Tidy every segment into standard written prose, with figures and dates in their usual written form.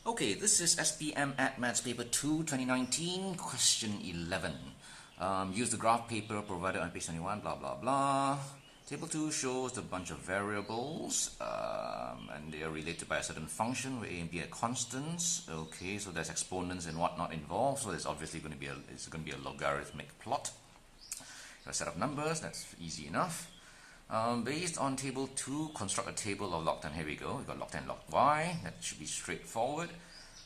Okay, this is SPM at Maths Paper 2, 2019, question 11. Use the graph paper provided on page 21, blah, blah, blah. Table 2 shows a bunch of variables, and they are related by a certain function where a and b are constants. Okay, so there's exponents and whatnot involved, so there's obviously going to be a logarithmic plot. A set of numbers, that's easy enough. Based on table 2, construct a table of log 10. Here we go. We've got log 10, log y. That should be straightforward.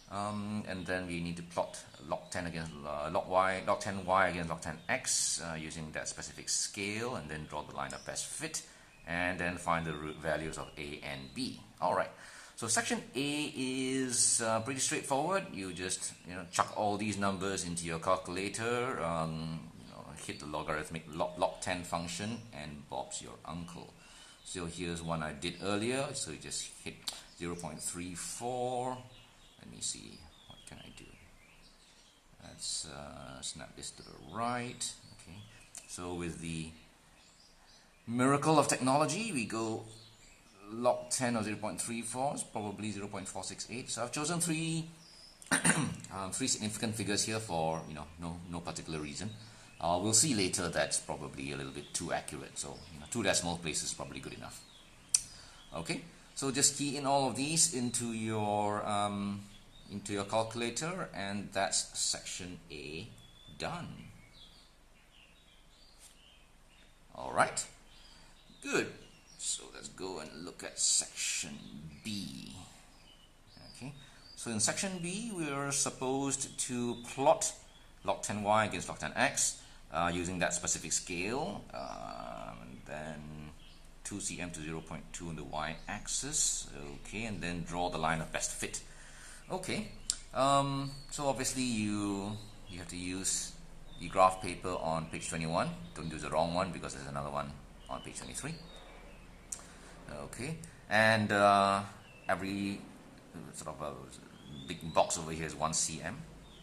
And then we need to plot log 10 against log 10 y against log 10 x using that specific scale, and then draw the line of best fit, and then find the root values of a and b. All right. So section A is pretty straightforward. You just chuck all these numbers into your calculator. Hit the logarithmic log 10 function, and Bob's your uncle. So here's one I did earlier. So you just hit 0.34. Let me see, what can I do? Let's snap this to the right. Okay. So with the miracle of technology, we go log 10 of 0.34 is probably 0.468. So I've chosen three significant figures here for no particular reason. We'll see later that's probably a little bit too accurate, so 2 decimal places is probably good enough. Okay, so just key in all of these into your calculator, and that's section A done. All right, good. So let's go and look at section B. Okay, so in section B we are supposed to plot log 10y against log 10x using that specific scale, and then 2 cm to 0.2 on the y-axis. Okay, and then draw the line of best fit. Okay, so obviously you have to use the graph paper on page 21. Don't use the wrong one because there's another one on page 23. Okay, and every sort of a big box over here is 1 cm.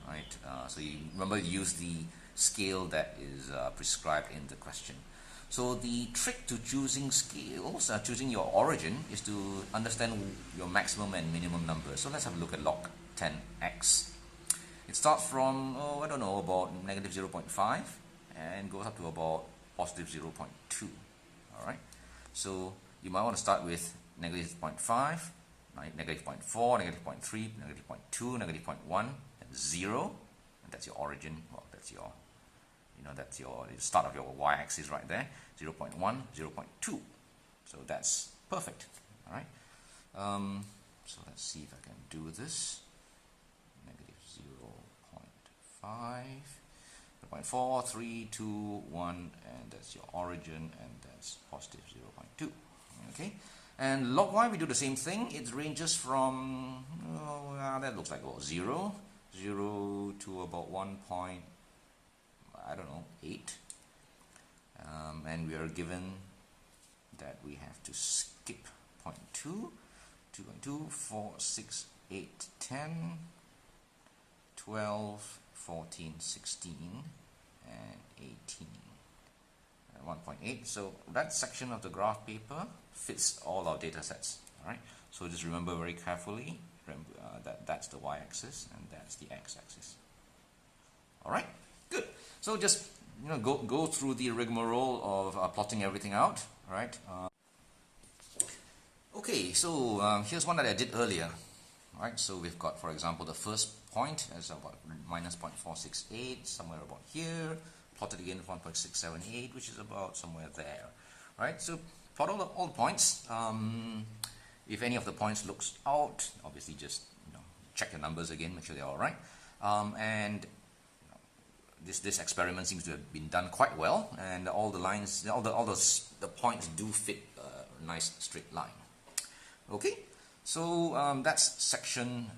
Right, so you remember, use the scale that is prescribed in the question. So the trick to choosing scales, choosing your origin, is to understand your maximum and minimum numbers. So let's have a look at log 10x. It starts from, I don't know, about negative 0.5 and goes up to about positive 0.2. Alright, so you might want to start with negative 0.5, negative 0.4, negative 0.3, negative 0.2, negative 0.1, 0, and that's your origin. Well, that's your that's your start of your y-axis right there. 0.1, 0.2. So that's perfect. All right. So let's see if I can do this. Negative 0.5, 0.4, 3, 2, 1, and that's your origin, and that's positive 0.2. Okay. And log y, we do the same thing. It ranges from that looks like 0 to about 1.8, and we are given that we have to skip 0.2, 2.2, 4, 6, 8, 10, 12, 14, 16, and 18. 1.8. So that section of the graph paper fits all our data sets. All right. So just remember very carefully. That's the y-axis and that's the x-axis. All right. Good. So just go through the rigmarole of plotting everything out. All right. Okay. So here's one that I did earlier. All right. So we've got, for example, the first point is about minus 0.468, somewhere about here. Plotted again 1.678, which is about somewhere there, right? So plot all the points. If any of the points looks out, obviously just check the numbers again, make sure they're all right. And this experiment seems to have been done quite well, and all the lines, all the points do fit a nice straight line. Okay, so that's section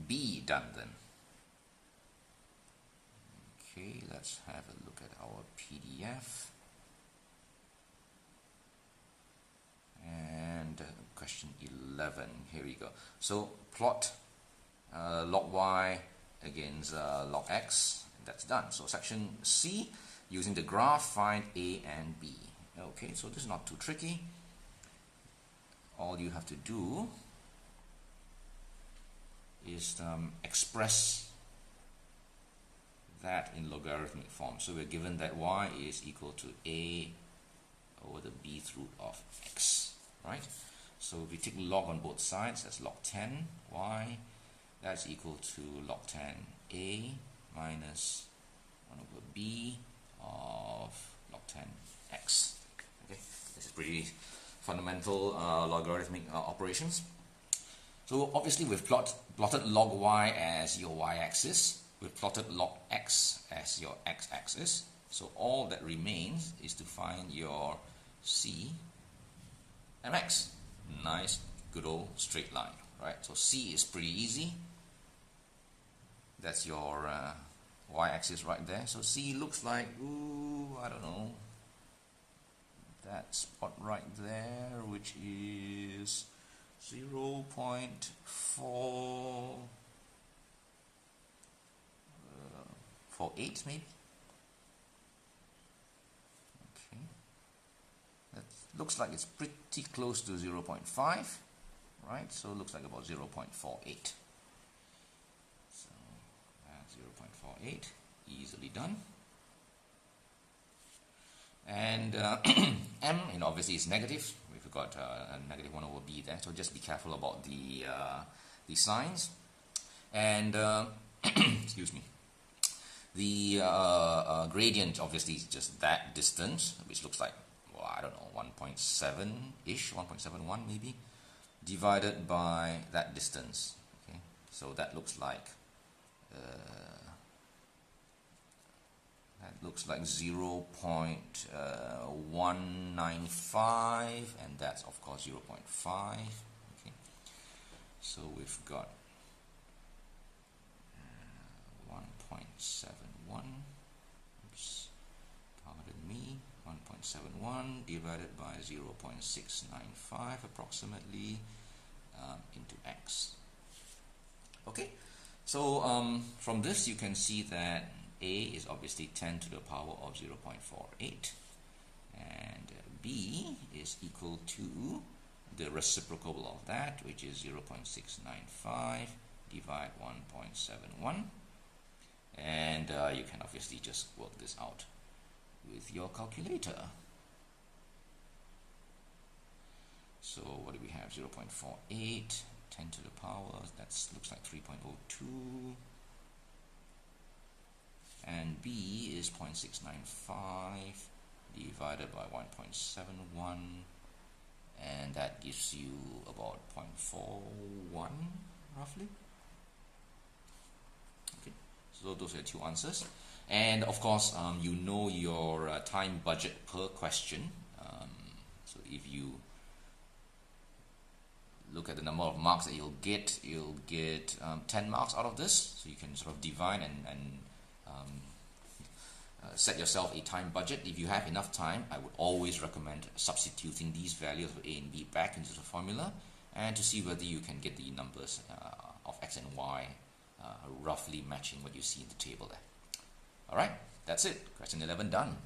B done then. Okay, let's have a look at our PDF. And question 11, here we go. So plot log y against log x, that's done. So section C, using the graph, find A and B. Okay, so this is not too tricky. All you have to do is express that in logarithmic form. So we're given that y is equal to a over the bth root of x, right? So if we take log on both sides, that's log 10 y, that's equal to log 10 a minus 1 over b of log 10 x. Okay, this is pretty fundamental logarithmic operations. So obviously we've plotted log y as your y-axis, we've plotted log x as your x-axis. So all that remains is to find your c and x. Nice, good old straight line, right? So c is pretty easy. That's your y-axis right there. So c looks like, ooh, I don't know, that spot right there, which is 0.48 maybe. Okay, that looks like it's pretty close to 0.5, right? So it looks like about 0.48. So that's 0.48, easily done. And m, obviously is negative. We've got a negative 1 over b there, so just be careful about the signs. And excuse me, the gradient obviously is just that distance, which looks like, well, I don't know, 1.7-ish, 1.71 maybe, divided by that distance. Okay, so that looks like 0.195, and that's of course 0.5. Okay, so we've got 1.71. Oops, pardon me. 1.71 divided by 0.695 approximately into x. Okay, so from this you can see that a is obviously 10 to the power of 0.48, and b is equal to the reciprocal of that, which is 0.695 divide 1.71, and you can obviously just work this out with your calculator. So what do we have? 0.48, 10 to the power, that looks like 3.02. And b is 0.695 divided by 1.71, and that gives you about 0.41 roughly. Okay, so those are two answers. And of course, you know your time budget per question. So if you look at the number of marks that you'll get 10 marks out of this. So you can sort of divide and set yourself a time budget. If you have enough time, I would always recommend substituting these values of a and b back into the formula, and to see whether you can get the numbers of x and y roughly matching what you see in the table there. Alright, that's it. Question 11 done.